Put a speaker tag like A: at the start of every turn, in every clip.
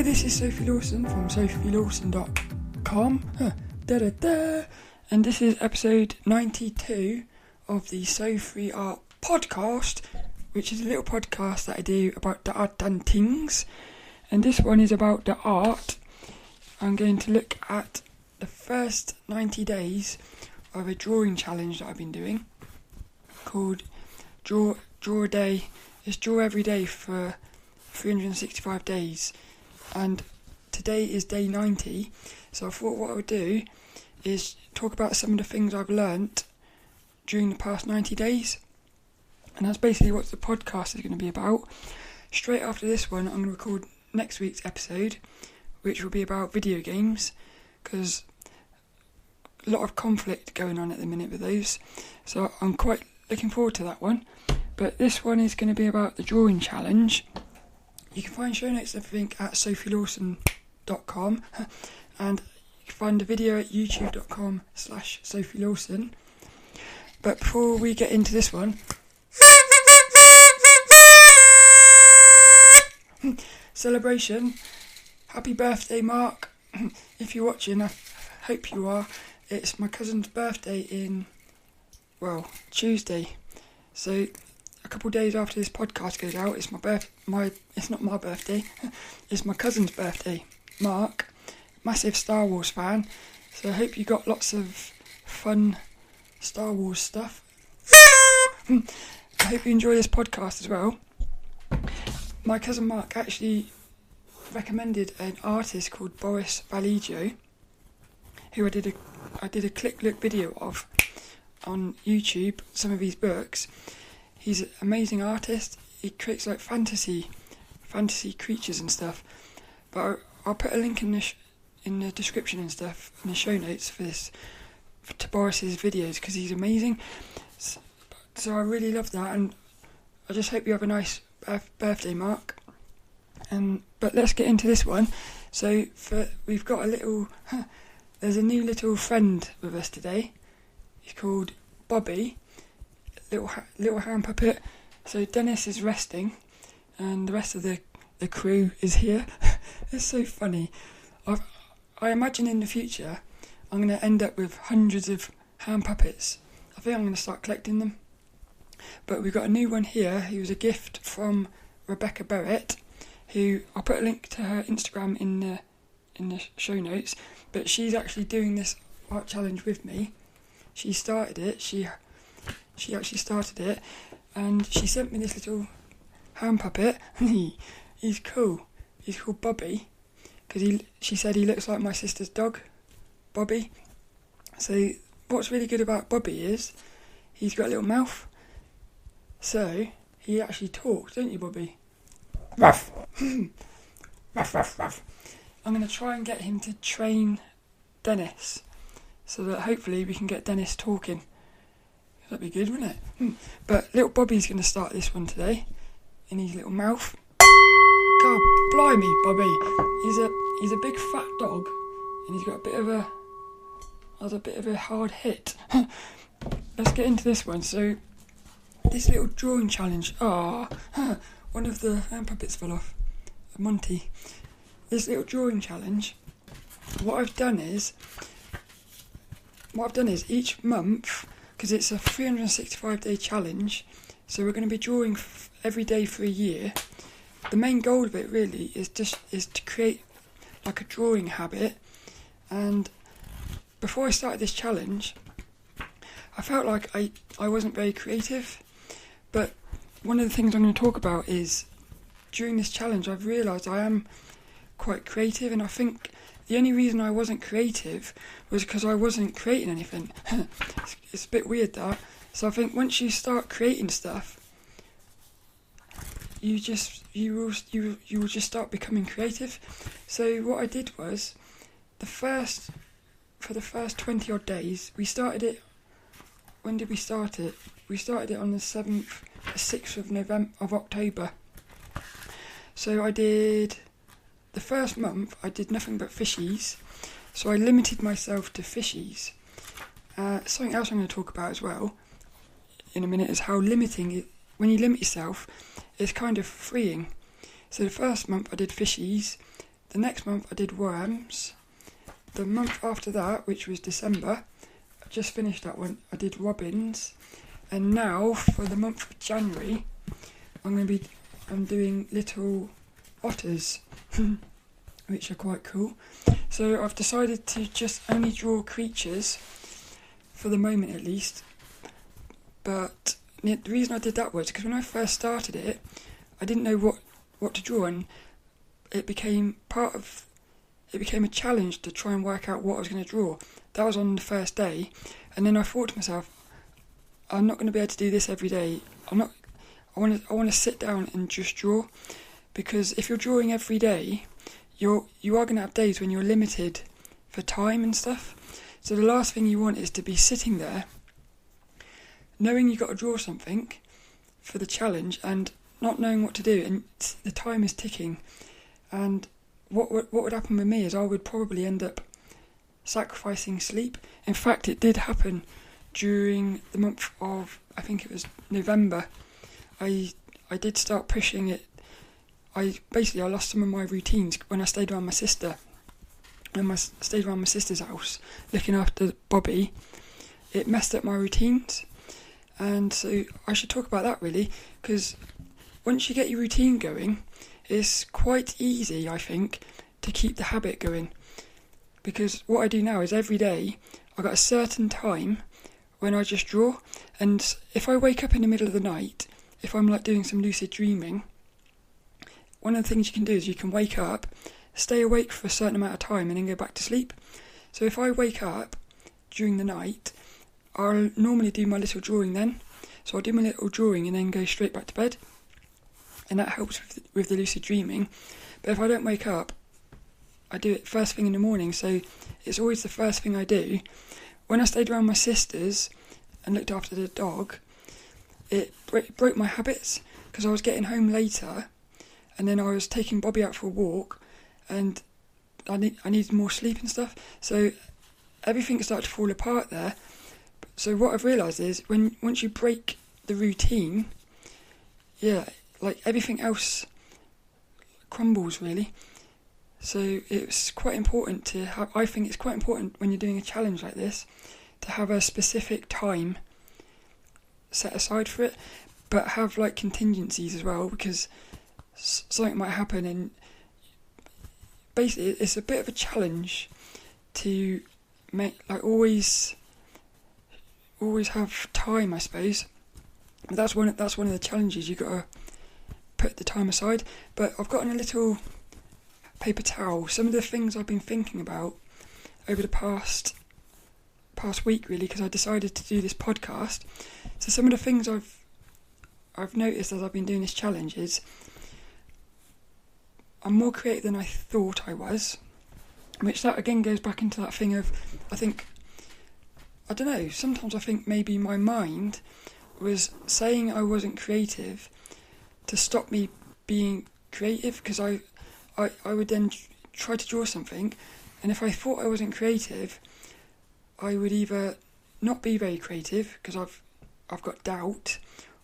A: Hello, this is Sophie Lawson from sophielawson.com. And this is episode 92 of the So Free Art podcast, which is a little podcast that I do about the art and tings. And this one is about the art. I'm going to look at the first 90 days of a drawing challenge that I've been doing called Draw a Day. It's draw every day for 365 days. And today is day 90, so I thought what I would do is talk about some of the things I've learnt during the past 90 days. And that's basically what the podcast is going to be about. Straight after this one, I'm going to record next week's episode, which will be about video games, because a lot of conflict going on at the minute with those. So I'm quite looking forward to that one. But this one is going to be about the drawing challenge. You can find show notes and everything at sophielawson.com, and you can find the video at youtube.com/sophielawson. But before we get into this one, celebration, happy birthday Mark. If you're watching, I hope you are. It's my cousin's birthday Tuesday, so a couple of days after this podcast goes out, it's it's not my birthday, it's my cousin's birthday, Mark, massive Star Wars fan, so I hope you got lots of fun Star Wars stuff. I hope you enjoy this podcast as well. My cousin Mark actually recommended an artist called Boris Vallejo, who I did a click look video of on YouTube, some of his books. He's an amazing artist. He creates like fantasy creatures and stuff. But I'll put a link in the description and stuff in the show notes for this, to Boris's videos, because he's amazing. So I really love that, and I just hope you have a nice birthday, Mark. But let's get into this one. So we've got there's a new little friend with us today. He's called Bobby. Little hand puppet. So Dennis is resting, and the rest of the crew is here. It's so funny. I imagine in the future I'm going to end up with hundreds of hand puppets. I think I'm going to start collecting them. But we've got a new one here. He was a gift from Rebecca Barrett, who I'll put a link to her Instagram in the show notes. But she's actually doing this art challenge with me. She started it. She actually started it, and she sent me this little hand puppet. He's cool. He's called Bobby, because she said he looks like my sister's dog, Bobby. So what's really good about Bobby is he's got a little mouth, so he actually talks, don't you, Bobby? Ruff. Ruff, ruff, ruff. I'm going to try and get him to train Dennis, so that hopefully we can get Dennis talking. That'd be good, wouldn't it? But little Bobby's going to start this one today, in his little mouth. God blimey, Bobby. He's a big fat dog, and he's got a bit of a hard hit. Let's get into this one. So this little drawing challenge. One of the hand puppets fell off. Monty. This little drawing challenge. What I've done is each month, because it's a 365-day challenge, so we're going to be drawing every day for a year. The main goal of it really is to create like a drawing habit. And before I started this challenge, I felt like I wasn't very creative. But one of the things I'm going to talk about is, during this challenge, I've realised I am quite creative, and I think the only reason I wasn't creative was because I wasn't creating anything. It's a bit weird, that. So I think once you start creating stuff, you will just start becoming creative. So what I did was, for the first 20 odd days, we started it. When did we start it? We started it on the 6th of October. So the first month I did nothing but fishies, so I limited myself to fishies. Something else I'm going to talk about as well in a minute is how limiting when you limit yourself, it's kind of freeing. So the first month I did fishies, the next month I did worms. The month after that, which was December, I just finished that one, I did robins. And now for the month of January, I'm doing little otters, which are quite cool. So I've decided to just only draw creatures, for the moment at least. But the reason I did that was because when I first started it, I didn't know what to draw, and it became a challenge to try and work out what I was going to draw. That was on the first day, and then I thought to myself, I'm not going to be able to do this every day. I want to sit down and just draw, because if you're drawing every day, you are going to have days when you're limited for time and stuff. So the last thing you want is to be sitting there, knowing you've got to draw something for the challenge and not knowing what to do, and the time is ticking. And what would happen with me is I would probably end up sacrificing sleep. In fact, it did happen during the month of, I think it was November. I did start pushing it. I lost some of my routines when I stayed around my sister. When I stayed around my sister's house looking after Bobby, it messed up my routines. And so I should talk about that really, because once you get your routine going, it's quite easy, I think, to keep the habit going. Because what I do now is every day I've got a certain time when I just draw, and if I wake up in the middle of the night, if I'm like doing some lucid dreaming, one of the things you can do is you can wake up, stay awake for a certain amount of time and then go back to sleep. So if I wake up during the night, I'll normally do my little drawing then. So I'll do my little drawing and then go straight back to bed, and that helps with the lucid dreaming. But if I don't wake up, I do it first thing in the morning, so it's always the first thing I do. When I stayed around my sisters and looked after the dog, it broke my habits, because I was getting home later and then I was taking Bobby out for a walk and I needed more sleep and stuff. So everything started to fall apart there. So what I've realised is once you break the routine, like everything else crumbles really. So it's quite important to have, I think it's quite important when you're doing a challenge like this, to have a specific time set aside for it, but have like contingencies as well, because something might happen, and basically it's a bit of a challenge to make, like always have time, I suppose. But that's one of the challenges, you've got to put the time aside. But I've gotten a little paper towel. Some of the things I've been thinking about over the past week really, because I decided to do this podcast. So some of the things I've noticed as I've been doing this challenge is I'm more creative than I thought I was, which that again goes back into that thing of, I don't know, sometimes I think maybe my mind was saying I wasn't creative to stop me being creative, because I would then try to draw something, and if I thought I wasn't creative, I would either not be very creative because I've got doubt,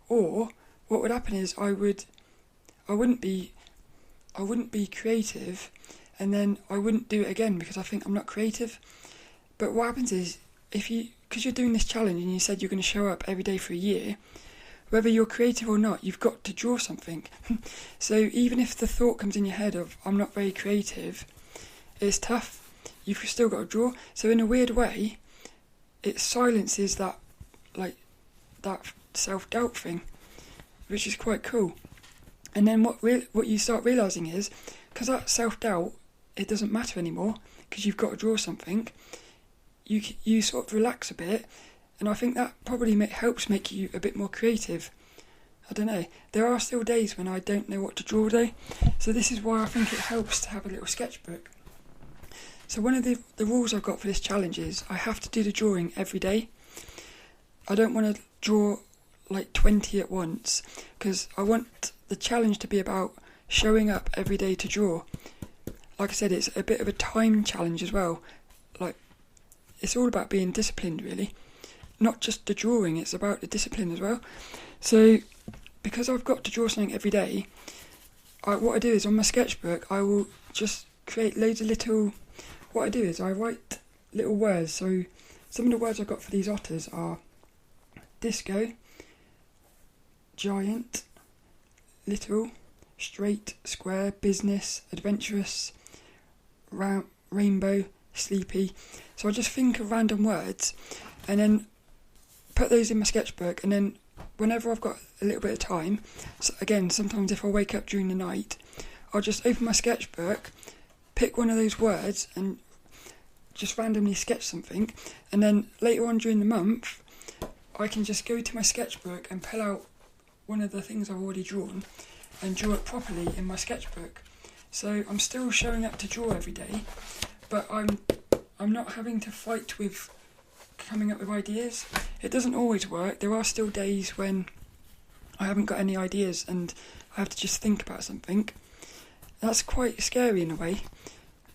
A: or what would happen is I wouldn't be creative, and then I wouldn't do it again because I think I'm not creative. But what happens is, because you're doing this challenge and you said you're going to show up every day for a year, whether you're creative or not, you've got to draw something. So even if the thought comes in your head of I'm not very creative, it's tough. You've still got to draw. So in a weird way, it silences that self-doubt thing, which is quite cool. And then what you start realising is, because that self-doubt, it doesn't matter anymore, because you've got to draw something, you sort of relax a bit, and I think that probably helps make you a bit more creative. I don't know. There are still days when I don't know what to draw though, so this is why I think it helps to have a little sketchbook. So one of the rules I've got for this challenge is I have to do the drawing every day. I don't want to draw like 20 at once, because I want the challenge to be about showing up every day to draw. Like I said, it's a bit of a time challenge as well. Like, it's all about being disciplined really. Not just the drawing, it's about the discipline as well. So because I've got to draw something every day, what I do is on my sketchbook I will just create loads of little... What I do is I write little words. So some of the words I've got for these otters are disco, giant, little, straight, square, business, adventurous, rainbow, sleepy. So I just think of random words and then put those in my sketchbook, and then whenever I've got a little bit of time, so again, sometimes if I wake up during the night, I'll just open my sketchbook, pick one of those words and just randomly sketch something, and then later on during the month I can just go to my sketchbook and pull out one of the things I've already drawn and draw it properly in my sketchbook. So I'm still showing up to draw every day, but I'm not having to fight with coming up with ideas. It doesn't always work. There are still days when I haven't got any ideas and I have to just think about something. That's quite scary in a way.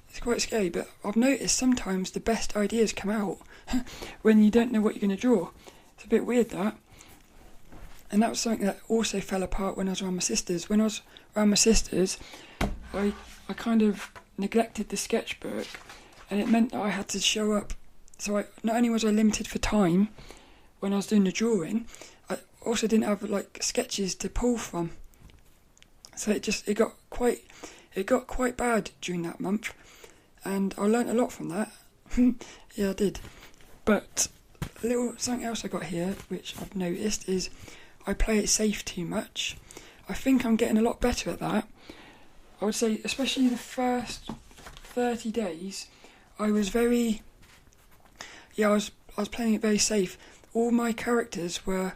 A: It's quite scary, but I've noticed sometimes the best ideas come out when you don't know what you're going to draw. It's a bit weird, that. And that was something that also fell apart when I was around my sisters. When I was around my sisters, I kind of neglected the sketchbook, and it meant that I had to show up. So not only was I limited for time when I was doing the drawing, I also didn't have like sketches to pull from. So it got quite bad during that month, and I learnt a lot from that. Yeah, I did. But something else I got here, which I've noticed, is I play it safe too much. I think I'm getting a lot better at that. I would say, especially the first 30 days, I was very... Yeah, I was playing it very safe. All my characters were...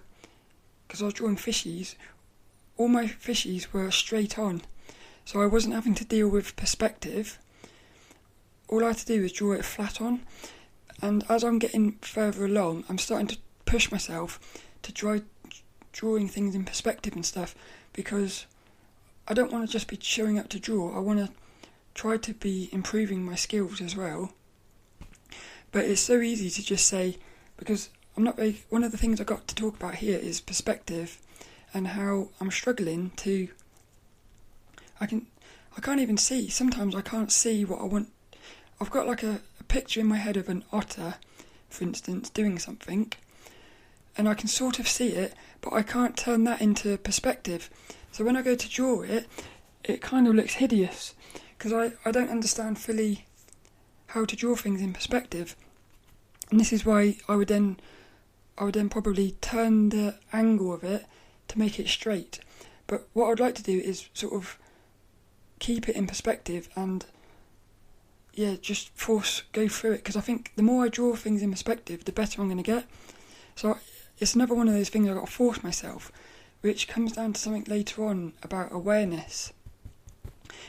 A: Because I was drawing fishies, all my fishies were straight on. So I wasn't having to deal with perspective. All I had to do was draw it flat on. And as I'm getting further along, I'm starting to push myself to try drawing things in perspective and stuff, because I don't want to just be showing up to draw. I want to try to be improving my skills as well. But it's so easy to just say, because I'm not very... One of the things I got to talk about here is perspective, and how I'm struggling to... I can't even see. Sometimes I can't see what I want. I've got like a picture in my head of an otter, for instance, doing something, and I can sort of see it, but I can't turn that into perspective. So when I go to draw it, it kind of looks hideous, because I don't understand fully how to draw things in perspective. And this is why I would then probably turn the angle of it to make it straight. But what I'd like to do is sort of keep it in perspective and just go through it, because I think the more I draw things in perspective, the better I'm going to get. So it's another one of those things I've got to force myself, which comes down to something later on about awareness.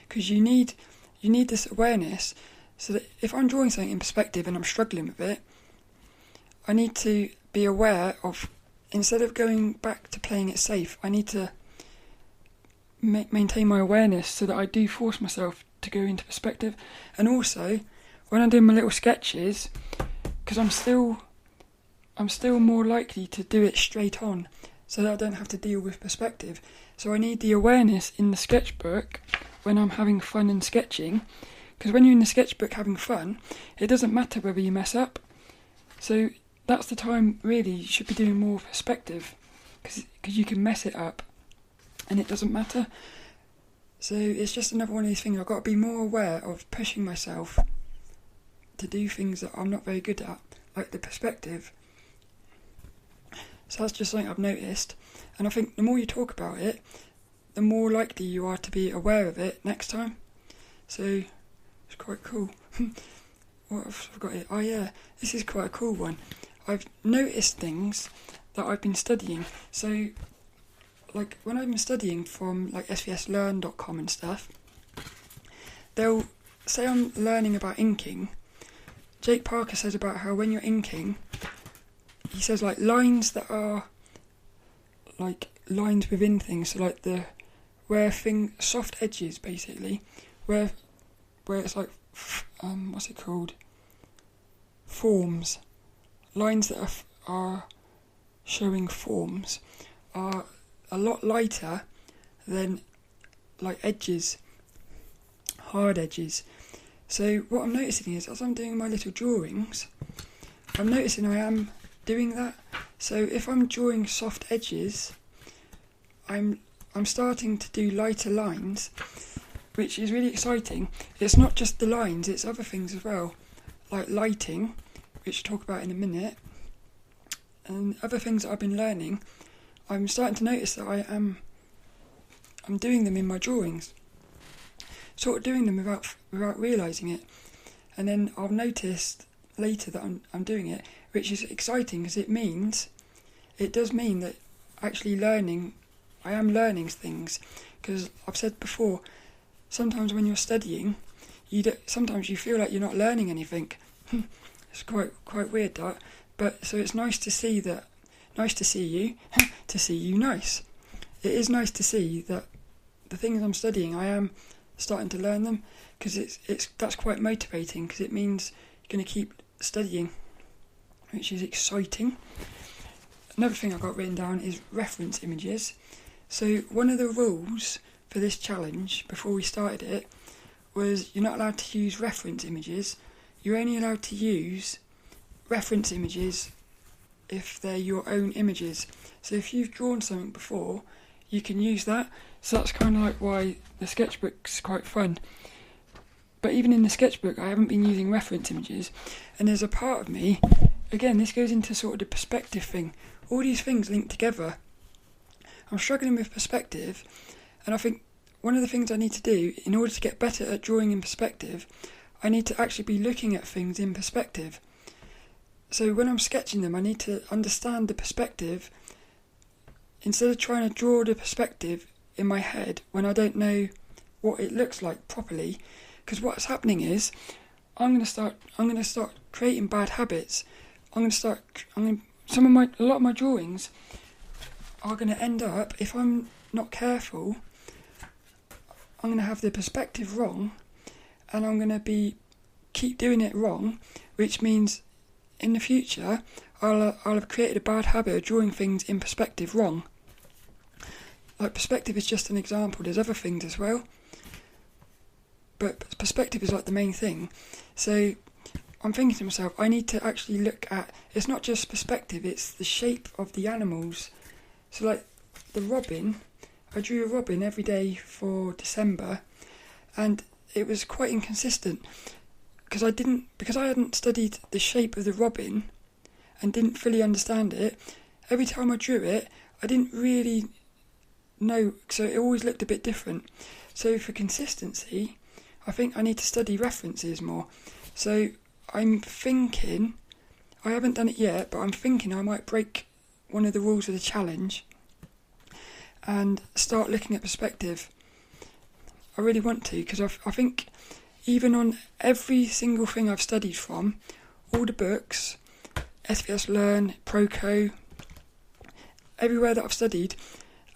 A: Because you need this awareness, so that if I'm drawing something in perspective and I'm struggling with it, I need to be aware of, instead of going back to playing it safe, I need to maintain my awareness so that I do force myself to go into perspective. And also, when I'm doing my little sketches, because I'm still more likely to do it straight on, so that I don't have to deal with perspective. So I need the awareness in the sketchbook when I'm having fun and sketching, because when you're in the sketchbook having fun, it doesn't matter whether you mess up. So that's the time really you should be doing more perspective, because you can mess it up and it doesn't matter. So it's just another one of these things. I've got to be more aware of pushing myself to do things that I'm not very good at, like the perspective. So that's just something I've noticed, and I think the more you talk about it, the more likely you are to be aware of it next time. So it's quite cool. What have I got here? Oh yeah, this is quite a cool one. I've noticed things that I've been studying. So, like, when I've been studying from like svslearn.com and stuff, they'll say I'm learning about inking. Jake Parker says about how when you're inking, he says like lines that are like lines within things, so like soft edges basically, where it's like what's it called? Forms. Lines that are showing forms are a lot lighter than like edges, hard edges. So what I'm noticing is, as I'm doing my little drawings, I'm noticing I am doing that. So if I'm drawing soft edges, I'm starting to do lighter lines, which is really exciting. It's not just the lines, it's other things as well, like lighting, which I'll talk about in a minute, and other things that I've been learning. I'm starting to notice that I'm doing them in my drawings, sort of doing them without realising it, and then I'll notice later that I'm doing it, which is exciting because it does mean that actually I am learning things. Because I've said before, sometimes when you're studying, sometimes you feel like you're not learning anything. It's quite weird, that. But so it's nice to see you, to see you nice. It is nice to see that the things I'm studying, I am starting to learn them, because that's quite motivating, because it means you're going to keep studying, which is exciting. Another thing I got written down is reference images. So one of the rules for this challenge before we started it was you're not allowed to use reference images. You're only allowed to use reference images if they're your own images. So if you've drawn something before, you can use that. So that's kind of like why the sketchbook's quite fun. But even in the sketchbook, I haven't been using reference images. And there's a part of me, again, this goes into sort of the perspective thing. All these things link together. I'm struggling with perspective, and I think one of the things I need to do in order to get better at drawing in perspective, I need to actually be looking at things in perspective. So when I'm sketching them, I need to understand the perspective instead of trying to draw the perspective in my head when I don't know what it looks like properly. Because what's happening is I'm going to start creating bad habits. A lot of my drawings are going to end up, if I'm not careful, I'm going to have the perspective wrong, and I'm going to keep doing it wrong, which means in the future I'll have created a bad habit of drawing things in perspective wrong. Like, perspective is just an example, there's other things as well, but perspective is like the main thing. So I'm thinking to myself, I need to actually look at, it's not just perspective, it's the shape of the animals. So like the robin, I drew a robin every day for December, and it was quite inconsistent because I hadn't studied the shape of the robin and didn't fully understand it. Every time I drew it, I didn't really know, so it always looked a bit different. So for consistency, I think I need to study references more. So I'm thinking, I haven't done it yet, but I'm thinking I might break one of the rules of the challenge and start looking at perspective. I really want to, because I think even on every single thing I've studied from, all the books, SVS Learn, Proco, everywhere that I've studied,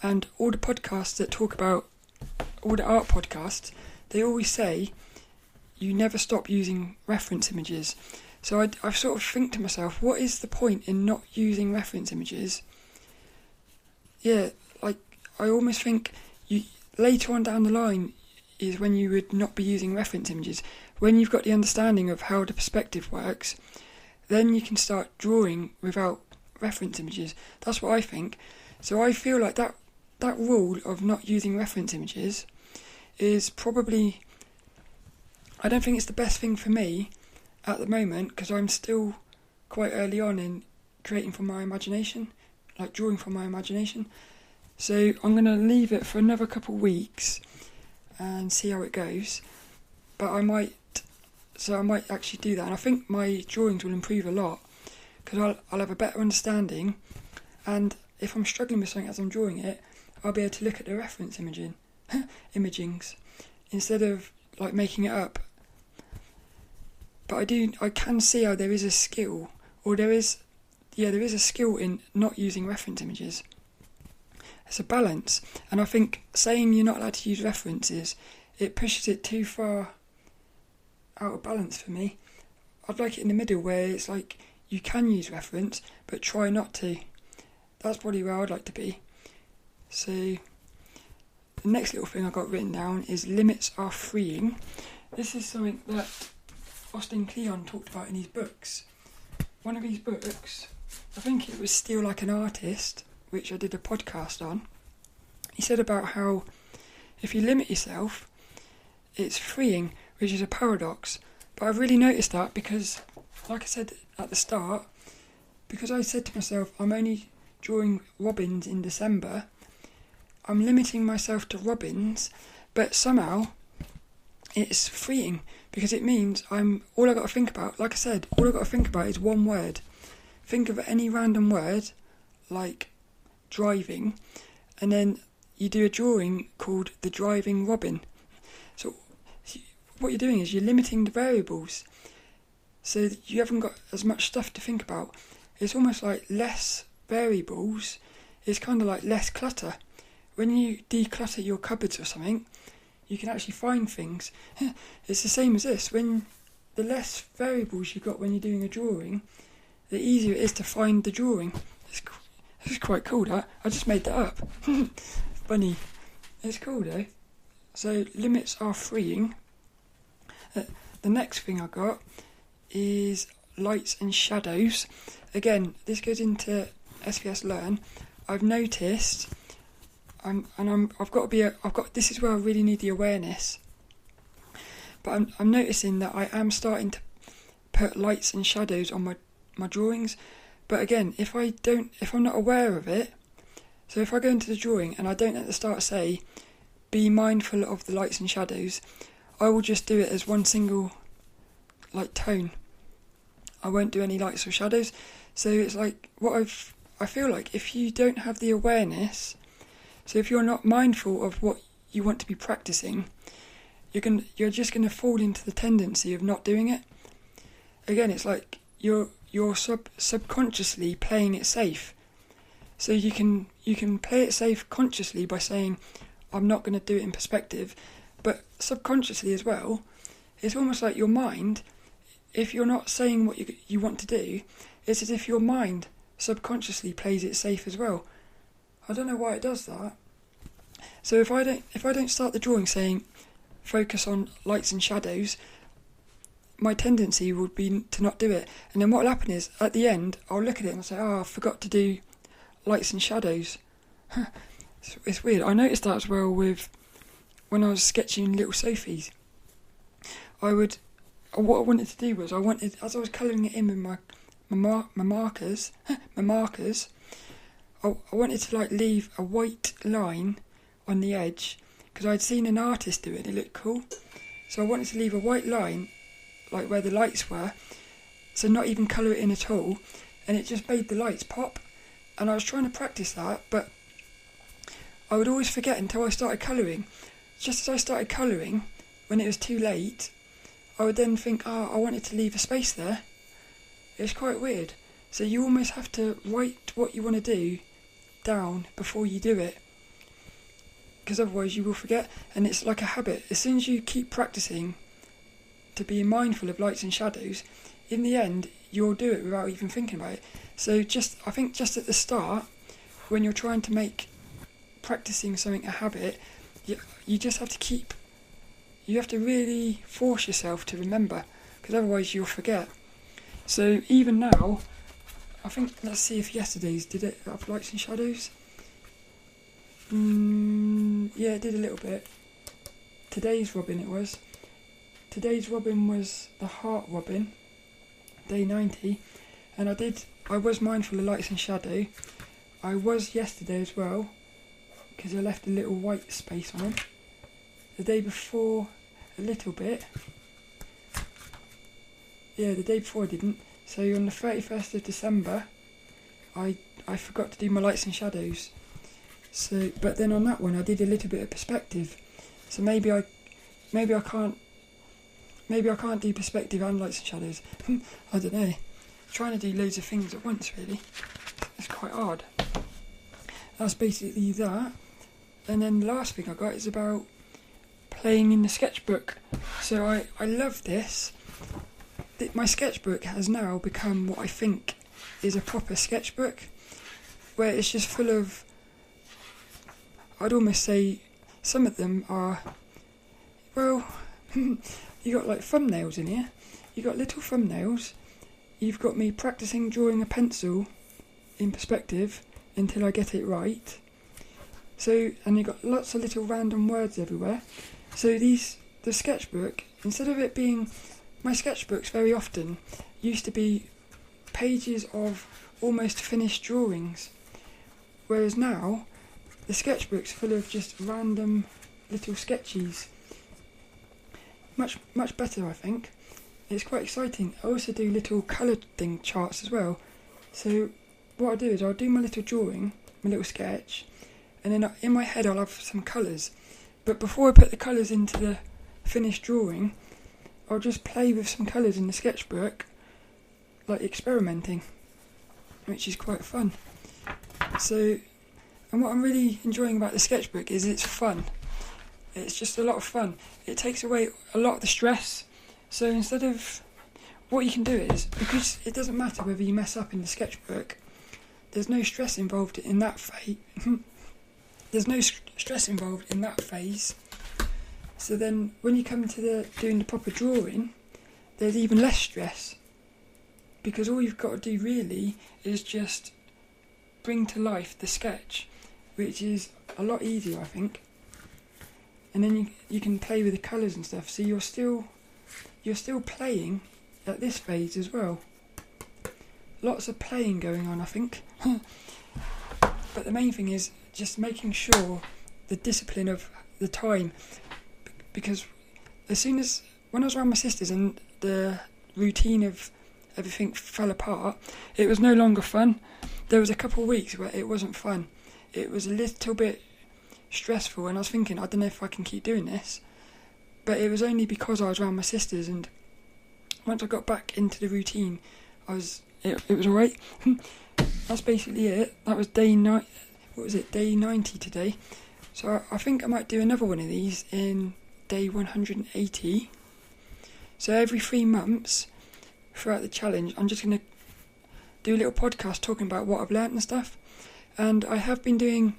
A: and all the podcasts that talk about, all the art podcasts, they always say you never stop using reference images. So I sort of think to myself, what is the point in not using reference images? Yeah, like I almost think later on down the line is when you would not be using reference images. When you've got the understanding of how the perspective works, then you can start drawing without reference images. That's what I think. So I feel like that rule of not using reference images is probably, I don't think it's the best thing for me at the moment, because I'm still quite early on in creating from my imagination, like drawing from my imagination. So I'm going to leave it for another couple of weeks and see how it goes. But I might actually do that, and I think my drawings will improve a lot, because I'll have a better understanding, and if I'm struggling with something as I'm drawing it, I'll be able to look at the reference imagings instead of like making it up. But I can see how there is a skill, or there is a skill in not using reference images. It's a balance, and I think saying you're not allowed to use references, it pushes it too far out of balance for me. I'd like it in the middle, where it's like you can use reference, but try not to. That's probably where I'd like to be. So the next little thing I got written down is limits are freeing. this is something that Austin Kleon talked about in his books. One of his books, I think it was Steal Like an Artist, which I did a podcast on. He said about how if you limit yourself, it's freeing, which is a paradox. But I've really noticed that because, like I said at the start, because I said to myself, I'm only drawing robins in December, I'm limiting myself to robins, but somehow it's freeing because it means all I got to think about, like I said, all I got to think about is one word. Think of any random word, like driving, and then you do a drawing called the driving robin. So what you're doing is you're limiting the variables, so that you haven't got as much stuff to think about. It's almost like less variables, it's kind of like less clutter. When you declutter your cupboards or something, you can actually find things. It's the same as this. When the less variables you've got when you're doing a drawing, the easier it is to find the drawing. It's quite cool, that. I just made that up. Funny. It's cool though. So limits are freeing. The next thing I got is lights and shadows. Again, this goes into SVS Learn. I've noticed, this is where I really need the awareness. But I'm noticing that I am starting to put lights and shadows on my drawings. But again, if I'm not aware of it, so if I go into the drawing and I don't at the start say, be mindful of the lights and shadows, I will just do it as one single tone. I won't do any lights or shadows. So it's like I feel like if you don't have the awareness, so if you're not mindful of what you want to be practicing, you're just going to fall into the tendency of not doing it. Again, it's like you're subconsciously playing it safe. So you can play it safe consciously by saying, I'm not going to do it in perspective, but subconsciously as well, it's almost like your mind, if you're not saying what you want to do, it's as if your mind subconsciously plays it safe as well. I don't know why it does that. So if I don't start the drawing saying focus on lights and shadows, my tendency would be to not do it. And then what will happen is at the end I'll look at it and I'll say, I forgot to do lights and shadows. It's weird. I noticed that as well with when I was sketching little Sophies. What I wanted to do was as I was colouring it in with my markers, I wanted to leave a white line on the edge because I'd seen an artist do it. It looked cool, so I wanted to leave a white line, like where the lights were, so not even colour it in at all, and it just made the lights pop. And I was trying to practice that, but I would always forget until I started colouring. Just as I started colouring, when it was too late, I would then think, I wanted to leave a space there. It's quite weird. So you almost have to write what you want to do down before you do it, because otherwise you will forget. And it's like a habit. As soon as you keep practicing to be mindful of lights and shadows, in the end you'll do it without even thinking about it. So I think just at the start, when you're trying to make practicing something a habit, you just have to really force yourself to remember, because otherwise you'll forget. So even now, I think, let's see if yesterday's, did it have lights and shadows? Yeah, it did a little bit. Today's robin was the heart robin, day 90, and I was mindful of lights and shadow. I was yesterday as well, because I left a little white space on them. The day before, a little bit. Yeah, the day before I didn't. So on the 31st of December, I forgot to do my lights and shadows. So, but then on that one, I did a little bit of perspective. So maybe I can't do perspective and lights and shadows. I don't know. Trying to do loads of things at once, really. It's quite hard. That's basically that. And then the last thing I got is about playing in the sketchbook. So I love this. My sketchbook has now become what I think is a proper sketchbook, where it's just full of, I'd almost say some of them are, well, you got like thumbnails in here. You got little thumbnails. You've got me practicing drawing a pencil in perspective until I get it right. So, and you've got lots of little random words everywhere. So the sketchbook, instead of it being, my sketchbooks very often used to be pages of almost finished drawings, whereas now the sketchbook's full of just random little sketches. Much better, I think. It's quite exciting. I also do little coloured thing charts as well. So what I do is I'll do my little drawing, my little sketch, and then in my head I'll have some colours. But before I put the colours into the finished drawing, I'll just play with some colours in the sketchbook, like experimenting, which is quite fun. So, and what I'm really enjoying about the sketchbook is it's fun. It's just a lot of fun. It takes away a lot of the stress. So instead of, what you can do is, because it doesn't matter whether you mess up in the sketchbook, there's no stress involved in that phase. There's no stress involved in that phase. So then when you come to doing the proper drawing, there's even less stress. Because all you've got to do really is just bring to life the sketch, which is a lot easier, I think. And then you can play with the colours and stuff. So you're still playing at this phase as well. Lots of playing going on, I think. But the main thing is just making sure the discipline of the time, because when I was around my sisters and the routine of everything fell apart, it was no longer fun. There was a couple of weeks where it wasn't fun. It was a little bit stressful, and I was thinking, I don't know if I can keep doing this. But it was only because I was around my sisters, and once I got back into the routine, it was alright. That's basically it. That was day 90 today. So I think I might do another one of these in day 180. So every 3 months throughout the challenge, I'm just going to do a little podcast talking about what I've learnt and stuff. And I have been doing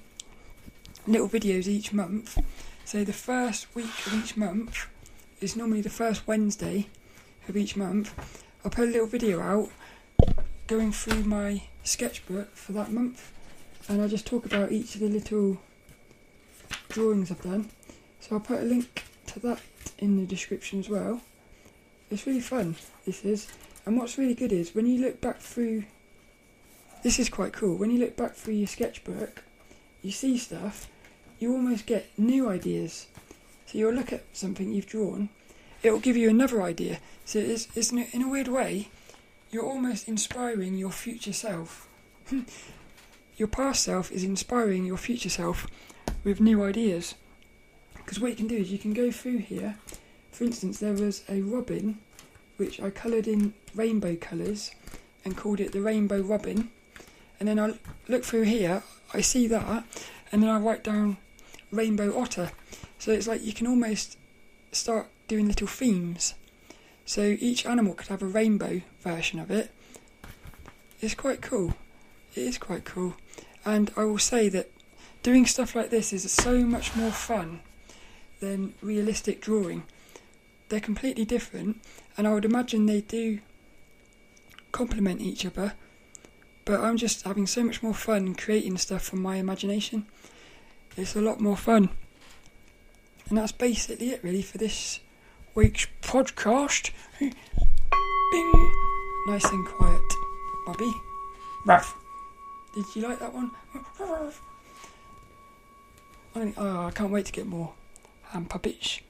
A: little videos each month. So the first week of each month is normally the first Wednesday of each month. I'll put a little video out going through my sketchbook for that month, and I'll just talk about each of the little drawings I've done. So I'll put a link to that in the description as well. It's really fun, this is. And what's really good is when you look back through, this is quite cool, when you look back through your sketchbook, you see stuff, you almost get new ideas. So you'll look at something you've drawn, it'll give you another idea. So it's in a weird way, you're almost inspiring your future self. Your past self is inspiring your future self with new ideas. Because what you can do is you can go through here. For instance, there was a robin which I coloured in rainbow colours and called it the Rainbow Robin. And then I look through here, I see that, and then I write down Rainbow Otter. So it's like you can almost start doing little themes. So each animal could have a rainbow version of it. It's quite cool. It is quite cool. And I will say that doing stuff like this is so much more fun than realistic drawing. They're completely different, and I would imagine they do complement each other, but I'm just having so much more fun creating stuff from my imagination. It's a lot more fun. And that's basically it really for this week's podcast. Bing! Nice and quiet, Bobby. Ruff. Did you like that one? I can't wait to get more hand puppets.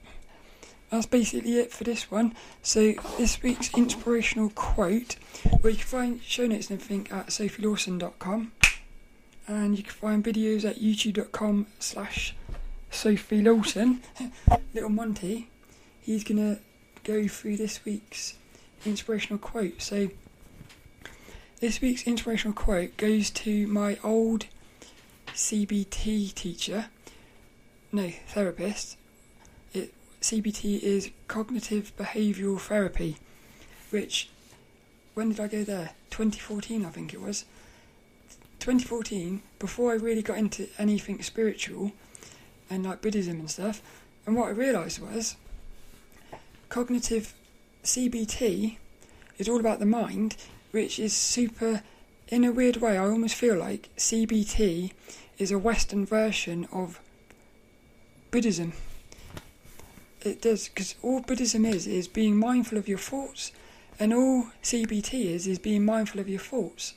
A: That's basically it for this one. So this week's inspirational quote, where you can find show notes and everything at sophielawson.com, and you can find videos at youtube.com/sophielawson. Little Monty, he's gonna go through this week's inspirational quote. So this week's inspirational quote goes to my old CBT therapist. CBT is cognitive behavioural therapy, which, when did I go there? 2014, I think it was. 2014, before I really got into anything spiritual and like Buddhism and stuff. And what I realised was, cognitive CBT is all about the mind, which is super, in a weird way, I almost feel like CBT is a Western version of Buddhism. It does, because all Buddhism is being mindful of your thoughts, and all CBT is being mindful of your thoughts.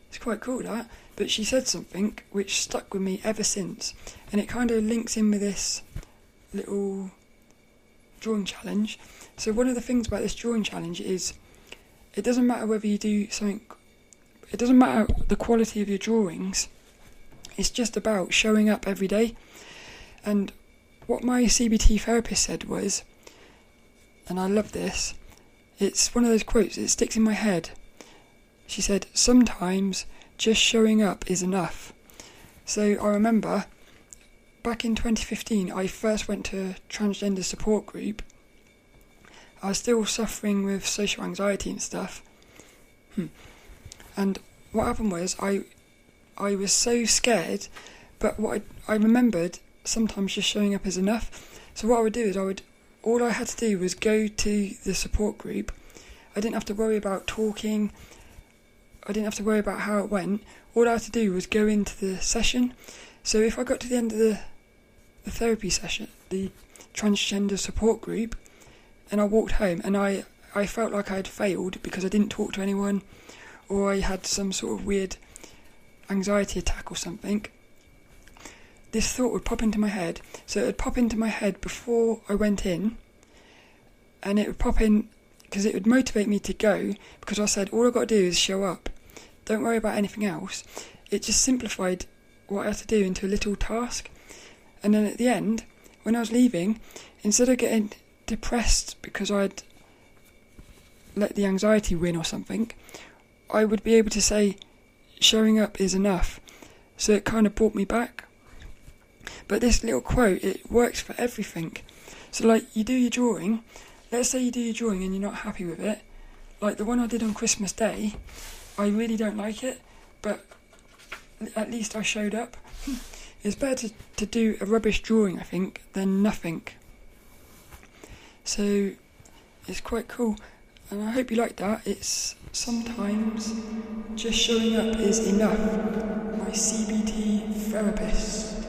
A: It's quite cool, that. But she said something which stuck with me ever since, and it kind of links in with this little drawing challenge. So one of the things about this drawing challenge is it doesn't matter whether you do something, it doesn't matter the quality of your drawings, it's just about showing up every day. And what my CBT therapist said was, and I love this, it's one of those quotes, it sticks in my head. She said, sometimes just showing up is enough. So I remember back in 2015, I first went to a transgender support group. I was still suffering with social anxiety and stuff. And what happened was I was so scared, but what I remembered, sometimes just showing up is enough. So what I would do is all I had to do was go to the support group. I didn't have to worry about talking. I didn't have to worry about how it went. All I had to do was go into the session. So if I got to the end of the therapy session, the transgender support group, and I walked home and I felt like I had failed because I didn't talk to anyone, or I had some sort of weird anxiety attack or something, this thought would pop into my head. So it would pop into my head before I went in, and it would pop in because it would motivate me to go, because I said, all I've got to do is show up. Don't worry about anything else. It just simplified what I had to do into a little task. And then at the end, when I was leaving, instead of getting depressed because I'd let the anxiety win or something, I would be able to say, showing up is enough. So it kind of brought me back. But this little quote, it works for everything. So like, you do your drawing, let's say you do your drawing and you're not happy with it, like the one I did on Christmas Day, I really don't like it, but at least I showed up. It's better to do a rubbish drawing, I think, than nothing. So it's quite cool, and I hope you like that. It's sometimes just showing up is enough. My CBT therapist.